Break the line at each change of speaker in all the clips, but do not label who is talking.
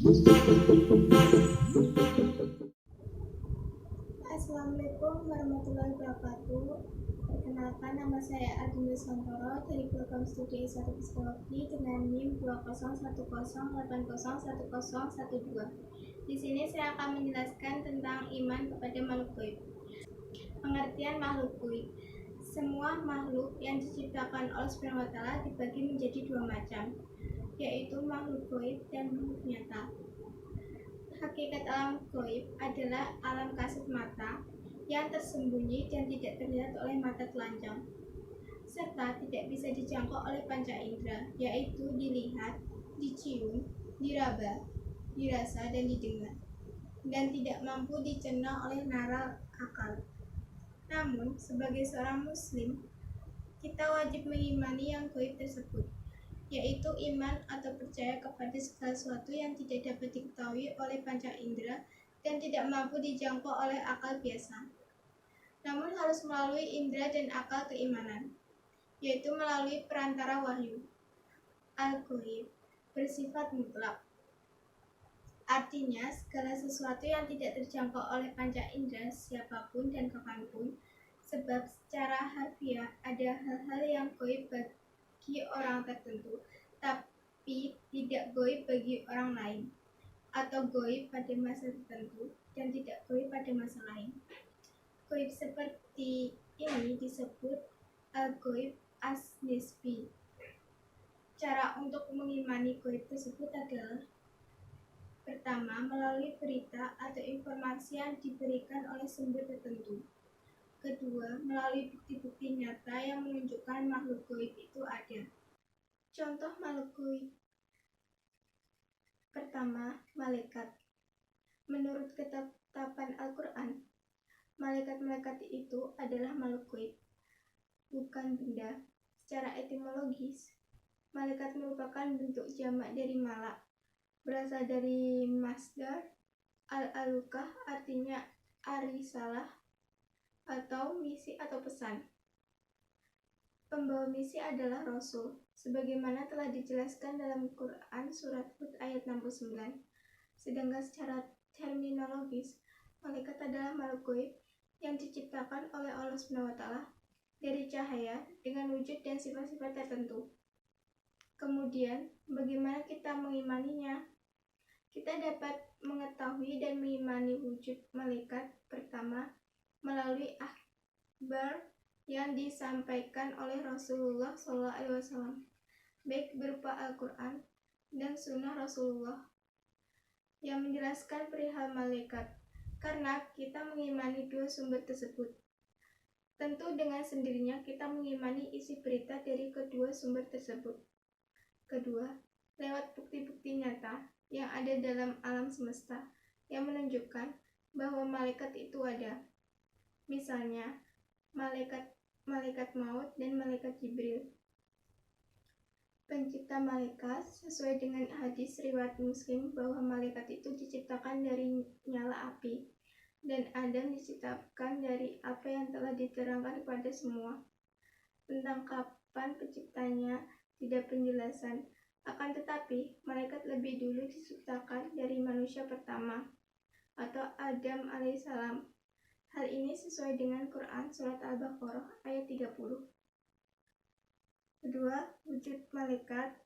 Assalamualaikum warahmatullahi wabarakatuh. Perkenalkan, nama saya Adinda Santoro dari program studi S1 Psikologi dengan NIM 20108010112. Di sini saya akan menjelaskan tentang iman kepada makhluk gaib. Pengertian makhluk gaib. Semua makhluk yang diciptakan Allah SWT dibagi menjadi dua macam, yaitu makhluk gaib dan makhluk nyata. Hakikat alam gaib adalah alam kasat mata yang tersembunyi dan tidak terlihat oleh mata telanjang, serta tidak bisa dijangkau oleh panca indera, yaitu dilihat, dicium, diraba, dirasa, dan didengar, dan tidak mampu dicerna oleh nalar akal. Namun, sebagai seorang muslim, kita wajib mengimani yang gaib tersebut, yaitu iman atau percaya kepada segala sesuatu yang tidak dapat diketahui oleh panca indera dan tidak mampu dijangkau oleh akal biasa, namun harus melalui indera dan akal keimanan, yaitu melalui perantara wahyu. Al-Ghaib bersifat mutlak, artinya segala sesuatu yang tidak terjangkau oleh panca indera siapapun dan kapanpun, sebab secara harfiah ada hal-hal yang gaib bagi orang tertentu, tapi tidak gaib bagi orang lain, atau gaib pada masa tertentu dan tidak gaib pada masa lain. Gaib seperti ini disebut al-gaib as-nisbi. Cara untuk mengimani gaib tersebut adalah: pertama, melalui berita atau informasi yang diberikan oleh sumber tertentu. Kedua, melalui bukti-bukti nyata yang menunjukkan makhluk gaib itu ada. Contoh makhluk gaib. Pertama, malaikat. Menurut ketetapan Al-Quran, malaikat-malaikat itu adalah makhluk gaib, bukan benda. Secara etimologis, malaikat merupakan bentuk jamak dari malak, berasal dari masdar al-alukah, artinya arisalah atau misi atau pesan. Pembawa misi adalah Rasul, sebagaimana telah dijelaskan dalam Quran Surat Hud ayat 69. Sedangkan secara terminologis, malaikat adalah makhluk gaib yang diciptakan oleh Allah SWT dari cahaya dengan wujud dan sifat-sifat tertentu. Kemudian, bagaimana kita mengimaninya? Kita dapat mengetahui dan mengimani wujud malaikat pertama melalui akhbar yang disampaikan oleh Rasulullah SAW, baik berupa Al-Quran dan Sunnah Rasulullah yang menjelaskan perihal malaikat. Karena kita mengimani dua sumber tersebut, tentu dengan sendirinya kita mengimani isi berita dari kedua sumber tersebut. Kedua, lewat bukti-bukti nyata yang ada dalam alam semesta yang menunjukkan bahwa malaikat itu ada. Misalnya, malaikat maut dan malaikat Jibril. Pencipta malaikat sesuai dengan hadis riwayat Muslim bahwa malaikat itu diciptakan dari nyala api, dan Adam diciptakan dari apa yang telah diterangkan kepada semua. Tentang kapan penciptanya tidak penjelasan, akan tetapi malaikat lebih dulu diciptakan dari manusia pertama, atau Adam alaihissalam. Hal ini sesuai dengan Quran Surat Al-Baqarah ayat 30. Kedua, wujud malaikat.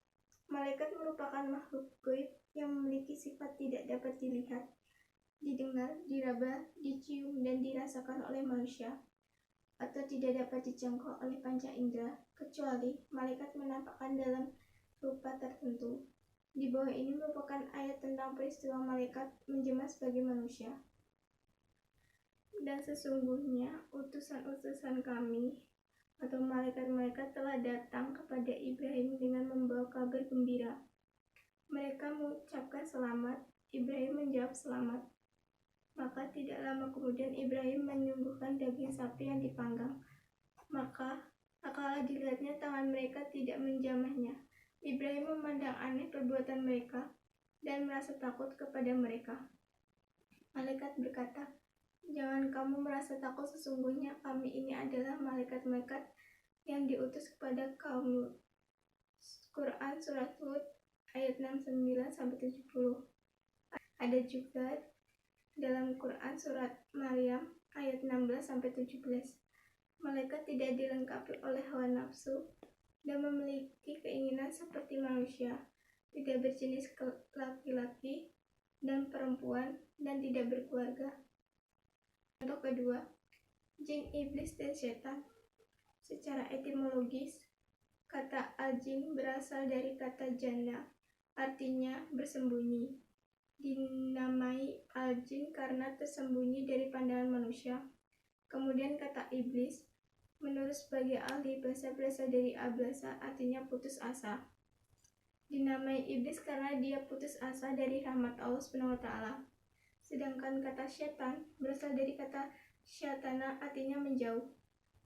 Malaikat merupakan makhluk gaib yang memiliki sifat tidak dapat dilihat, didengar, diraba, dicium, dan dirasakan oleh manusia, atau tidak dapat dijangkau oleh panca indera, kecuali malaikat menampakkan dalam rupa tertentu. Di bawah ini merupakan ayat tentang peristiwa malaikat menjelma sebagai manusia. Dan sesungguhnya utusan-utusan kami atau malaikat-malaikat telah datang kepada Ibrahim dengan membawa kabar gembira. Mereka mengucapkan selamat. Ibrahim menjawab selamat. Maka tidak lama kemudian Ibrahim menyembelihkan daging sapi yang dipanggang. Maka kala dilihatnya tangan mereka tidak menjamahnya, Ibrahim memandang aneh perbuatan mereka dan merasa takut kepada mereka. Malaikat berkata, "Jangan kamu merasa takut, sesungguhnya kami ini adalah malaikat-malaikat yang diutus kepada kaum Lut." Quran Surat Hud ayat 69-70. juga dalam Quran surat Maryam ayat 16-17. Malaikat tidak dilengkapi oleh hawa nafsu dan memiliki keinginan seperti manusia, tidak berjenis laki-laki dan perempuan, dan tidak berkeluarga. Contoh kedua, jin, iblis, dan setan. Secara etimologis, kata al-jin berasal dari kata janna, artinya bersembunyi. Dinamai al-jin karena tersembunyi dari pandangan manusia. Kemudian kata iblis, menurut sebagai ahli bahasa berasal dari ablasa, artinya putus asa. Dinamai iblis karena dia putus asa dari rahmat Allah SWT. Sedangkan kata setan berasal dari kata syatana, artinya menjauh.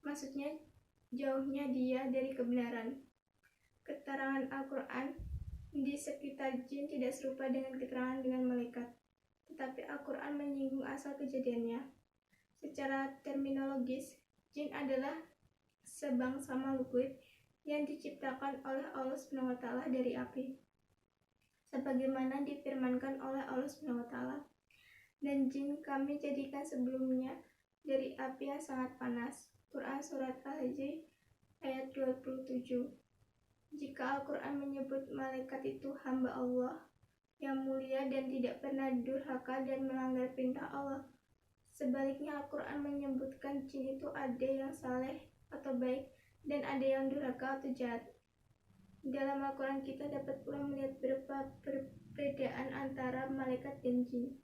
Maksudnya jauhnya dia dari kebenaran. Keterangan Al-Quran di sekitar jin tidak serupa dengan keterangan dengan malaikat, tetapi Al-Quran menyinggung asal kejadiannya. Secara terminologis, jin adalah sebangsa makhluk gaib yang diciptakan oleh Allah SWT dari api, sebagaimana difirmankan oleh Allah SWT. Dan jin kami jadikan sebelumnya dari api yang sangat panas. Quran surat Al-Hijr ayat 27. Jika Al-Quran menyebut malaikat itu hamba Allah yang mulia dan tidak pernah durhaka dan melanggar perintah Allah, sebaliknya Al-Quran menyebutkan jin itu ada yang saleh atau baik dan ada yang durhaka atau jahat. Dalam Al-Quran kita dapat pula melihat beberapa perbedaan antara malaikat dan jin.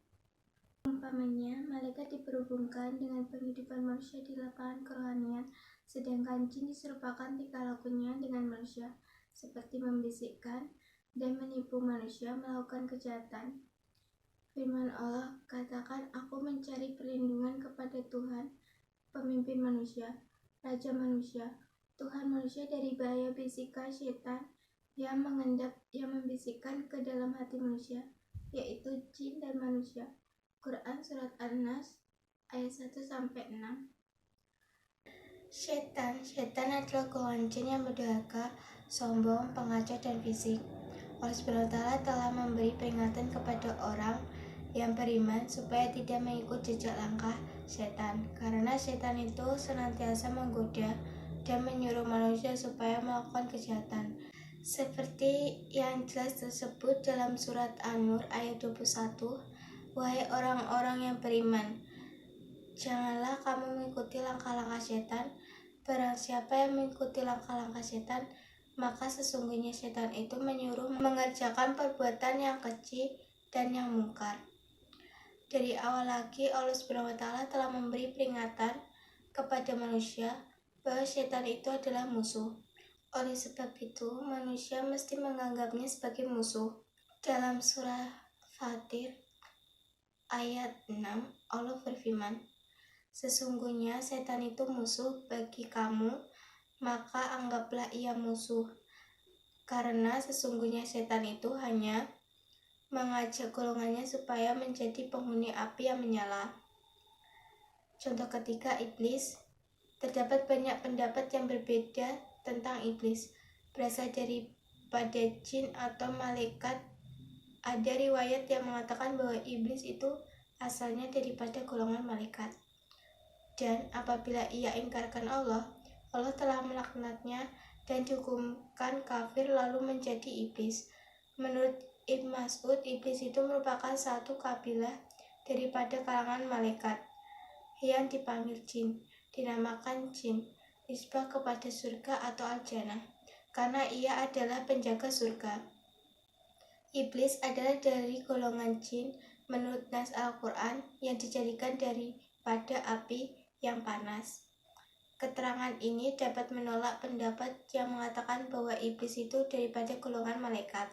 Umpamanya, malaikat diperhubungkan dengan penghidupan manusia di lapangan kerohanian, sedangkan jin diserupakan tingkah lakunya dengan manusia, seperti membisikkan dan menipu manusia melakukan kejahatan. Firman Allah, katakan, aku mencari perlindungan kepada Tuhan, pemimpin manusia, raja manusia, Tuhan manusia dari bahaya bisikan syaitan yang membisikkan ke dalam hati manusia, yaitu jin dan manusia. Quran surat An-Nas ayat 1-6. Setan adalah golongan jin yang berdurhaka, sombong, pengacau, dan fisik. Allah SWT telah memberi peringatan kepada orang yang beriman supaya tidak mengikut jejak langkah setan, karena setan itu senantiasa menggoda dan menyuruh manusia supaya melakukan kejahatan. Seperti yang jelas tersebut dalam surat An-Nur ayat 21, wahai orang-orang yang beriman, janganlah kamu mengikuti langkah-langkah setan. Barang siapa yang mengikuti langkah-langkah setan, maka sesungguhnya setan itu menyuruh mengerjakan perbuatan yang keji dan yang mungkar. Dari awal lagi Allah SWT telah memberi peringatan kepada manusia bahwa setan itu adalah musuh. Oleh sebab itu, manusia mesti menganggapnya sebagai musuh. Dalam surah Fatir ayat 6, Allah berfirman, sesungguhnya setan itu musuh bagi kamu, maka anggaplah ia musuh. Karena sesungguhnya setan itu hanya mengajak golongannya supaya menjadi penghuni api yang menyala. Contoh ketiga, iblis. Terdapat banyak pendapat yang berbeda tentang iblis, berasal daripada jin atau malaikat. Ada riwayat yang mengatakan bahwa iblis itu asalnya daripada golongan malaikat. Dan apabila ia ingkarkan Allah, Allah telah melaknatnya dan dihukumkan kafir lalu menjadi iblis. Menurut Ibn Mas'ud, iblis itu merupakan satu kabilah daripada kalangan malaikat yang dipanggil jin, dinamakan jin, nisbah kepada surga atau al-jannah, karena ia adalah penjaga surga. Iblis adalah dari golongan jin menurut nas Al-Quran yang dijadikan daripada api yang panas. Keterangan ini dapat menolak pendapat yang mengatakan bahwa iblis itu daripada golongan malaikat.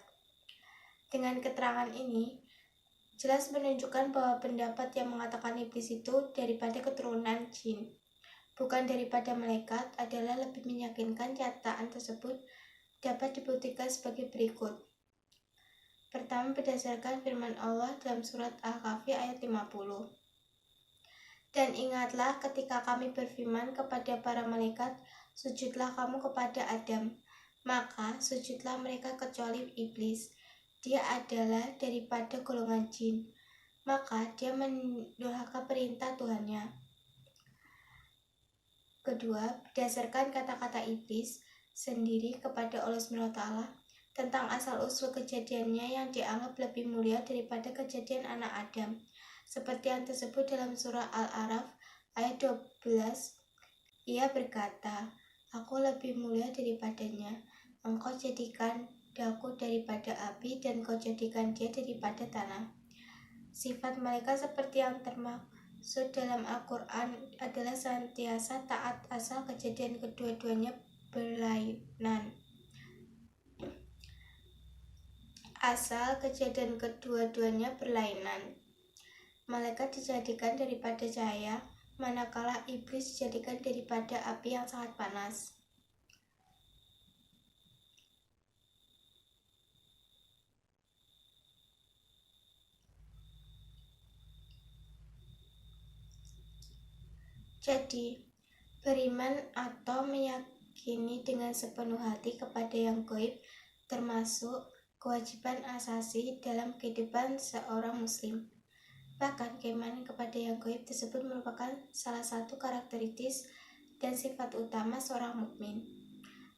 Dengan keterangan ini, jelas menunjukkan bahwa pendapat yang mengatakan iblis itu daripada keturunan jin, bukan daripada malaikat, adalah lebih meyakinkan. Cataan tersebut dapat dibuktikan sebagai berikut. Pertama, berdasarkan firman Allah dalam surat Al-Kahfi ayat 50. Dan ingatlah ketika kami berfirman kepada para malaikat, sujudlah kamu kepada Adam. Maka sujudlah mereka kecuali iblis. Dia adalah daripada golongan jin. maka dia mendurhaka perintah Tuhannya. Kedua, berdasarkan kata-kata iblis sendiri kepada Allah SWT tentang asal-usul kejadiannya yang dianggap lebih mulia daripada kejadian anak Adam. Seperti yang tersebut dalam surah Al-A'raf ayat 12, ia berkata, "Aku lebih mulia daripadanya. Engkau jadikan daku daripada api dan kau jadikan dia daripada tanah." Sifat mereka seperti yang termaksud dalam Al-Quran adalah senantiasa taat asal kejadian kedua-duanya berlainan. Malaikat dijadikan daripada cahaya, manakala iblis dijadikan daripada api yang sangat panas. Jadi, beriman atau meyakini dengan sepenuh hati kepada yang gaib termasuk kewajiban asasi dalam kehidupan seorang muslim. Bahkan keimanan kepada yang gaib tersebut merupakan salah satu karakteristik dan sifat utama seorang mukmin.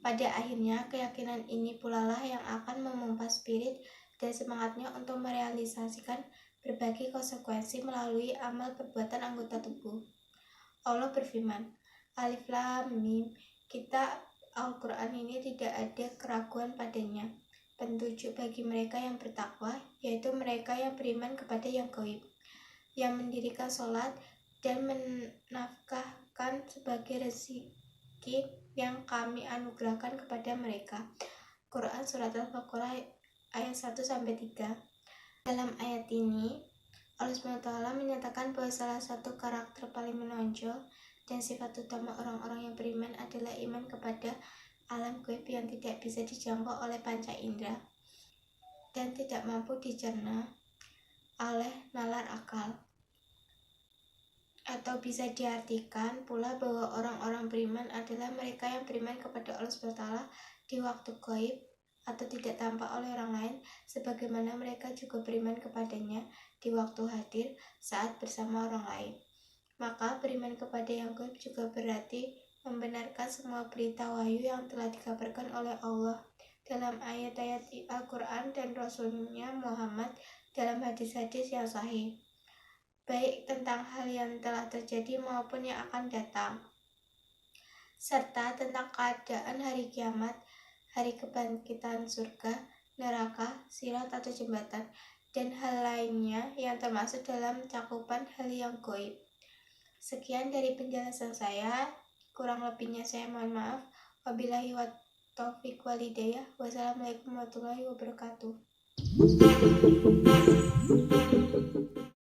Pada akhirnya, keyakinan ini pula lah yang akan memompa spirit dan semangatnya untuk merealisasikan berbagai konsekuensi melalui amal perbuatan anggota tubuh. Allah berfirman, Alif Lam Mim, kitab Al-Quran ini tidak ada keraguan padanya, petunjuk bagi mereka yang bertakwa, yaitu mereka yang beriman kepada yang gaib, yang mendirikan sholat dan menafkahkan sebagai rezeki yang kami anugerahkan kepada mereka. Quran Surat Al-Baqarah ayat 1-3. Dalam ayat ini, Allah SWT menyatakan bahwa salah satu karakter paling menonjol dan sifat utama orang-orang yang beriman adalah iman kepada alam gaib yang tidak bisa dijangkau oleh panca indera dan tidak mampu dicerna oleh nalar akal. Atau bisa diartikan pula bahwa orang-orang beriman adalah mereka yang beriman kepada Allah SWT di waktu gaib atau tidak tampak oleh orang lain, sebagaimana mereka juga beriman kepadanya di waktu hadir saat bersama orang lain. Maka beriman kepada yang gaib juga berarti membenarkan semua berita wahyu yang telah dikabarkan oleh Allah dalam ayat-ayat Al-Quran dan Rasulnya Muhammad dalam hadis-hadis yang sahih, baik tentang hal yang telah terjadi maupun yang akan datang, serta tentang keadaan hari kiamat, hari kebangkitan surga, neraka, sirat atau jembatan, dan hal lainnya yang termasuk dalam cakupan hal yang gaib. Sekian dari penjelasan saya, kurang lebihnya saya mohon maaf. Wabillahi taufiq wal hidayah. Wassalamualaikum warahmatullahi wabarakatuh.